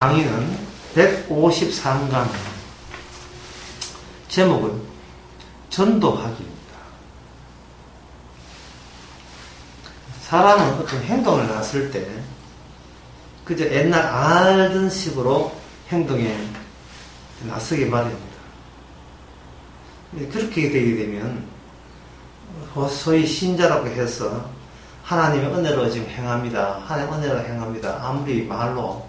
강의는 153강. 제목은 전도하기입니다. 사람은 어떤 행동을 났을 때 그저 옛날 알던 식으로 행동에 나서기 마련입니다. 그렇게 되게 되면 소위 신자라고 해서 하나님의 은혜로 지금 행합니다. 하나님의 은혜로 행합니다. 아무리 말로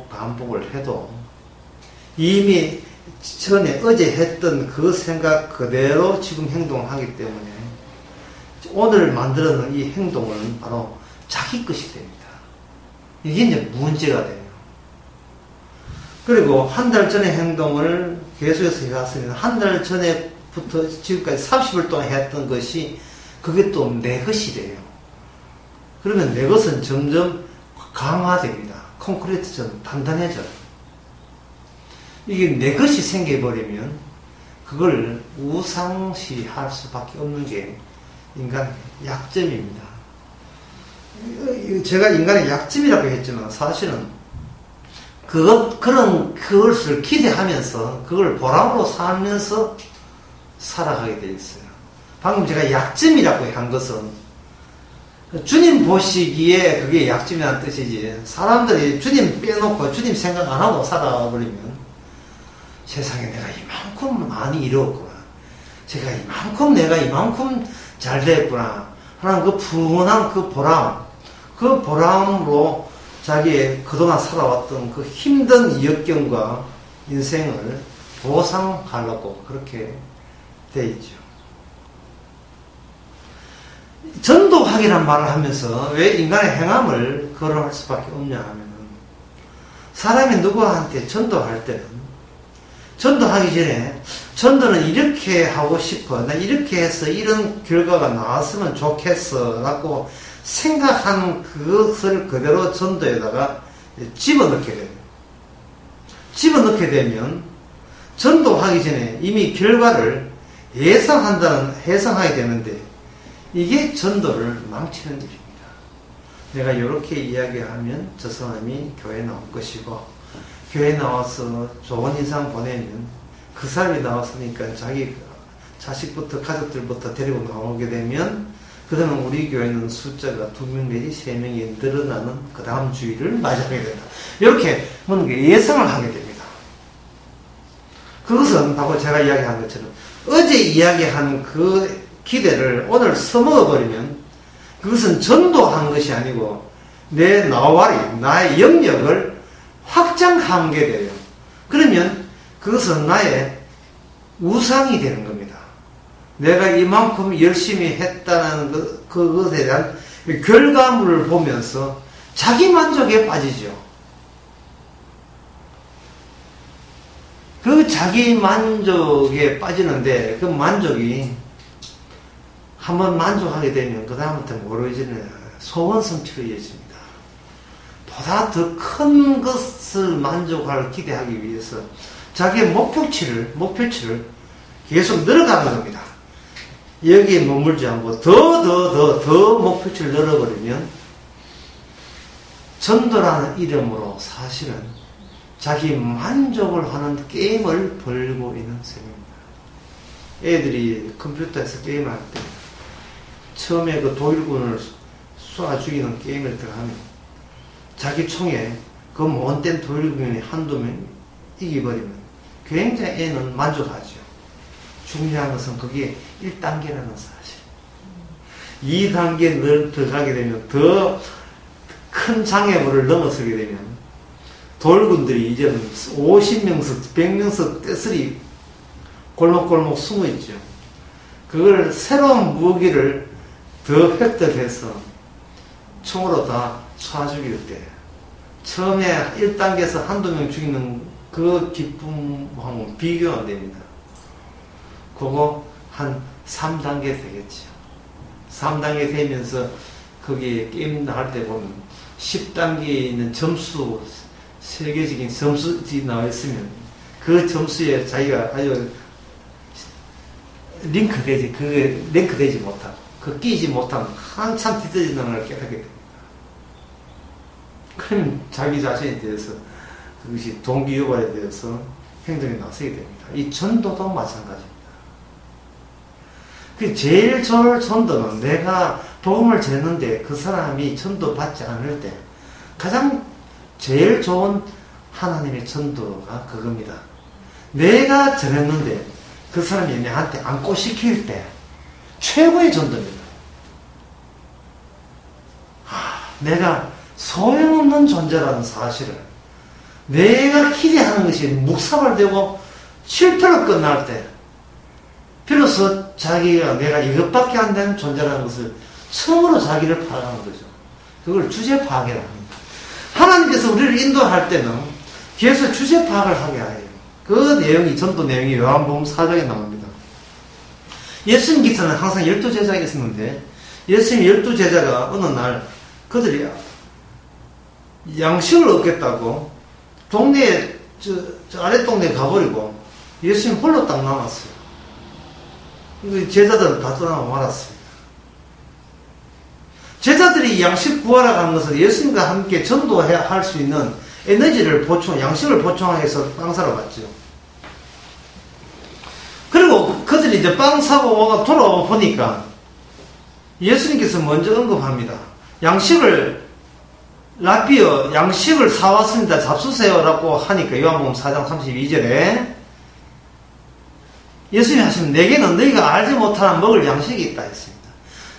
반복을 해도 이미 전에 어제 했던 그 생각 그대로 지금 행동하기 때문에 오늘 만들어놓은 이 행동은 바로 자기 것이 됩니다. 이게 이제 문제가 돼요. 그리고 한 달 전에 행동을 계속해서 해왔으면 한 달 전에부터 지금까지 30일 동안 했던 것이 그게 또 내 것이 돼요. 그러면 내 것은 점점 강화됩니다. 콘크리트처럼 단단해져요. 이게 내 것이 생겨버리면 그걸 우상시할 수밖에 없는 게 인간의 약점입니다. 제가 인간의 약점이라고 했지만 사실은 그것을 기대하면서 그걸 보람으로 살면서 살아가게 되어 있어요. 방금 제가 약점이라고 한 것은 주님 보시기에 그게 약점이라는 뜻이지, 사람들이 주님 빼놓고 주님 생각 안 하고 살아버리면 세상에 내가 이만큼 많이 이루었구나, 내가 이만큼 잘 됐구나 하는 그 분한 그 보람으로 자기의 그동안 살아왔던 그 힘든 역경과 인생을 보상하려고 그렇게 돼 있죠. 전도하기란 말을 하면서 왜 인간의 행함을 거론할 수밖에 없냐 하면은, 사람이 누구한테 전도할 때는 전도하기 전에 전도는 이렇게 하고 싶어, 나 이렇게 해서 이런 결과가 나왔으면 좋겠어 라고 생각하는 그것을 그대로 전도에다가 집어넣게 돼요. 집어넣게 되면 전도하기 전에 이미 결과를 예상하게 되는데 이게 전도를 망치는 일입니다. 내가 이렇게 이야기하면 저 사람이 교회에 나올 것이고, 교회에 나와서 좋은 인상 보내면 그 사람이 나왔으니까 자기 자식부터 가족들부터 데리고 나오게 되면 그러면 우리 교회는 숫자가 2명 내지 3명이 늘어나는 그 다음 주일을 맞이하게 된다. 이렇게 예상을 하게 됩니다. 그것은 바로 제가 이야기한 것처럼 어제 이야기한 그 기대를 오늘 써먹어버리면 그것은 전도한 것이 아니고 내 나와리, 나의 영역을 확장한 게 돼요. 그러면 그것은 나의 우상이 되는 겁니다. 내가 이만큼 열심히 했다는 그것에 대한 결과물을 보면서 자기 만족에 빠지죠. 그 자기 만족에 빠지는데 그 만족이 한번 만족하게 되면 그 다음부터 모르지는 소원 성취로 이어집니다. 보다 더 큰 것을 만족할 기대하기 위해서 자기의 목표치를 계속 늘어가는 겁니다. 여기에 머물지 않고 더 목표치를 늘어버리면 전도라는 이름으로 사실은 자기 만족을 하는 게임을 벌고 있는 셈입니다. 애들이 컴퓨터에서 게임을 할 때 처음에 그 독일군을 쏴 죽이는 게임을 들어가면 자기 총에 그 못된 독일군이 한두 명 이기버리면 굉장히 애는 만족하죠. 중요한 것은 그게 1단계라는 사실. 2단계 들어가게 되면 더 큰 장애물을 넘어서게 되면 독일군들이 이제는 50명씩 100명씩 떼쓰리 골목골목 숨어 있죠. 그걸 새로운 무기를 더 획득해서 총으로 다 쏴 죽일 때 처음에 1단계에서 한두 명 죽이는 그 기쁨하고 비교가 됩니다. 그거 한 3단계 되겠죠. 3단계 되면서 거기에 게임 할 때 보면 10단계에 있는 점수, 세계적인 점수들이 나와 있으면 그 점수에 자기가 아주 그게 링크되지 못하고, 그 끼지 못하면 한참 뒤떨어지는 걸 깨닫게 됩니다. 그럼 자기 자신에 대해서 그것이 동기유발에 대해서 행동에 나서게 됩니다. 이 전도도 마찬가지입니다. 그 제일 좋은 전도는 내가 복음을 전했는데 그 사람이 전도 받지 않을 때 가장 제일 좋은 하나님의 전도가 그겁니다. 내가 전했는데 그 사람이 내한테 안고 시킬 때 최고의 전도입니다. 내가 소용없는 존재라는 사실을 내가 기대하는 것이 묵사발되고 실패로 끝날 때 비로소 자기가 내가 이것밖에 안 되는 존재라는 것을 처음으로 자기를 파악하는 거죠. 그걸 주제 파악이라고 합니다. 하나님께서 우리를 인도할 때는 계속 주제 파악을 하게 해요. 그 내용이 전도 내용이 요한복음 4장에 나옵니다. 예수님께서는 항상 12제자가 있었는데 예수님 12제자가 어느 날 그들이 양식을 얻겠다고 동네에 저 아래 동네에 가버리고 예수님 홀로 딱 남았어요. 제자들은 다 떠나고 말았습니다. 제자들이 양식 구하러 가는 것은 예수님과 함께 전도할 수 있는 에너지를 양식을 보충하기 위해서 빵 사러 갔죠. 그리고 그들이 이제 빵 사고 돌아와 보니까 예수님께서 먼저 언급합니다. 양식을 사왔습니다. 잡수세요라고 하니까 요한복음 4장 32절에 예수님이 하시면 내게는 너희가 알지 못하는 먹을 양식이 있다 했습니다.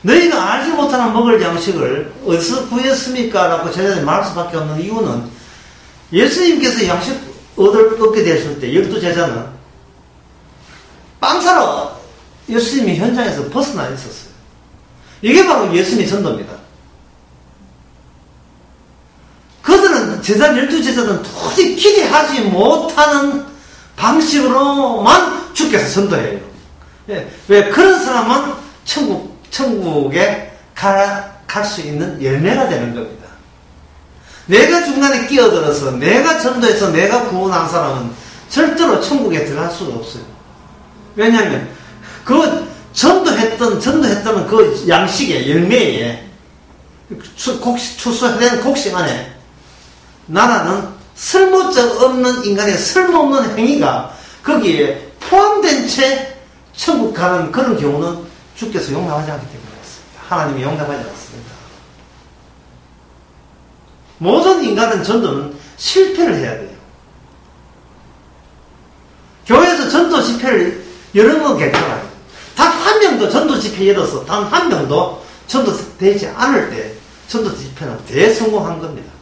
너희가 알지 못하는 먹을 양식을 어디서 구했습니까? 라고 제자들이 말할 수밖에 없는 이유는 예수님께서 양식 얻게 되셨을 때 12제자는 빵 사러 예수님이 현장에서 벗어나 있었어요. 이게 바로 예수님의 전도입니다. 그들은 12제자는 도저히 기대하지 못하는 방식으로만 주께서 전도해요. 왜? 그런 사람은 천국에 갈 수 있는 열매가 되는 겁니다. 내가 중간에 끼어들어서 내가 전도해서 내가 구원한 사람은 절대로 천국에 들어갈 수가 없어요. 왜냐하면 그 전도했던 그 양식의 열매에 추수된 곡식 안에 나라는 쓸모없는 인간의 쓸모없는 행위가 거기에 포함된 채 천국 가는 그런 경우는 주께서 용납하지 않기 때문에 그렇습니다. 하나님이 용납하지 않습니다. 모든 인간은 전도는 실패를 해야 돼요. 교회에서 전도 집회를 여러 번 개최해요. 단 한 명도 전도 집회 열어서 단 한 명도 전도 되지 않을 때 전도 집회는 대성공한 겁니다.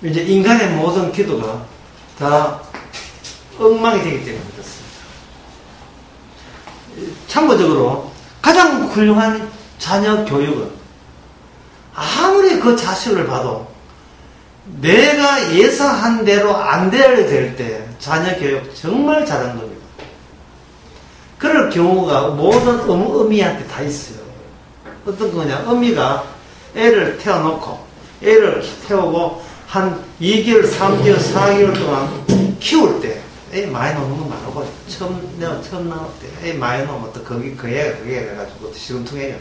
이제 인간의 모든 기도가 다 엉망이 되기 때문에 그렇습니다. 참고적으로 가장 훌륭한 자녀 교육은 아무리 그 자식을 봐도 내가 예상한 대로 안 될 때 자녀 교육 정말 잘하는 겁니다. 그럴 경우가 모든 어미한테 다 있어요. 어떤 거냐? 어미가 애를 태우고 한 2개월, 3개월, 4개월 동안 키울 때 애 많이 놓는 거 말고 처음 나올 때 애 많이 놓으면 또 그게 해가지고 시금통해요.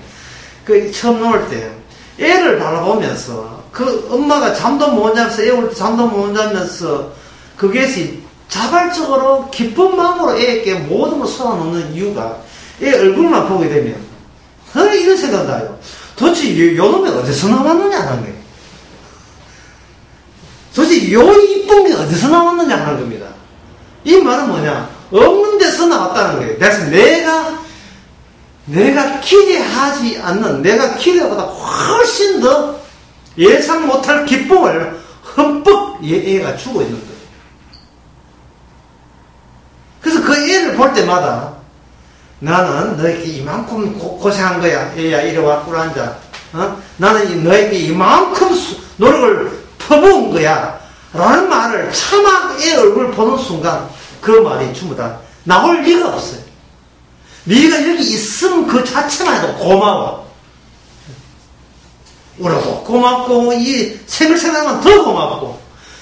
그 처음 나올 때 애를 바라보면서 그 엄마가 잠도 못 자면서 애 올 때 잠도 못 자면서 그것이 자발적으로 기쁜 마음으로 애에게 모든 걸 쏟아놓는 이유가 애 얼굴만 보게 되면 이런 생각 나요. 도대체 요놈이 어디서 나왔느냐 하는 거예요. 도대체 요 이쁜 게 어디서 나왔느냐 하는 겁니다. 이 말은 뭐냐? 없는 데서 나왔다는 거예요. 그래서 내가 기대하지 않는, 내가 기대보다 훨씬 더 예상 못할 기쁨을 흠뻑 애가 주고 있는 거예요. 그래서 그 애를 볼 때마다 나는 너에게 이만큼 고생한 거야. 애야, 이리 와, 꿀 앉아. 나는 너에게 이만큼 노력을 퍼부은 거야. 라는 말을 차마 애 얼굴 보는 순간 그 말이 전부 다 나올 리가 없어요. 네가 여기 있으면 그 자체만 해도 고마워. 울어도 고맙고 이 생을 생각하면 더 고맙고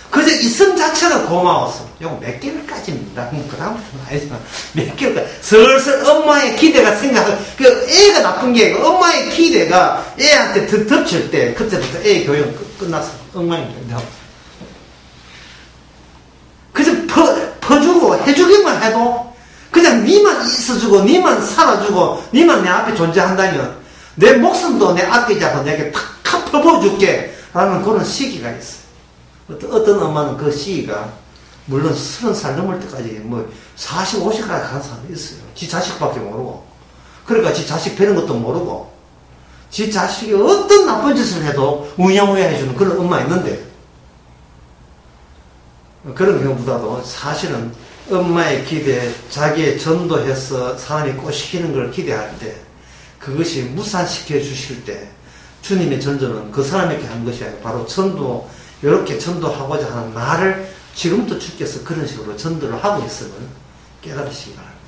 그저 있음 자체가 고마웠어. 요거 몇 개월까지입니다. 그 다음부터는 아니지만, 몇 개월까지. 슬슬 엄마의 기대가 그 애가 나쁜 게, 엄마의 기대가 애한테 덮칠 때, 그때부터 애 교육은 끝났어. 엉망입니다. 그저 퍼주고 해주기만 해도, 그냥 니만 있어주고, 니만 살아주고, 니만 내 앞에 존재한다면, 내 목숨도 내 아끼자고 내게 탁 퍼부어줄게. 라는 그런 시기가 있어. 어떤 엄마는 그 시기가, 물론 30살 넘을 때까지, 40, 50까지 가는 사람이 있어요. 지 자식밖에 모르고. 그러니까 지 자식 배는 것도 모르고, 지 자식이 어떤 나쁜 짓을 해도 우냐우냐 해주는 그런 엄마 있는데, 그런 경우보다도 사실은 엄마의 기대, 자기의 전도해서 사람이 꼬시키는 걸 기대할 때, 그것이 무산시켜 주실 때, 주님의 전도는 그 사람에게 한 것이 아니라 바로 전도, 이렇게 전도하고자 하는 나를 지금도 주께서 그런 식으로 전도를 하고 있음을 깨달으시기 바랍니다.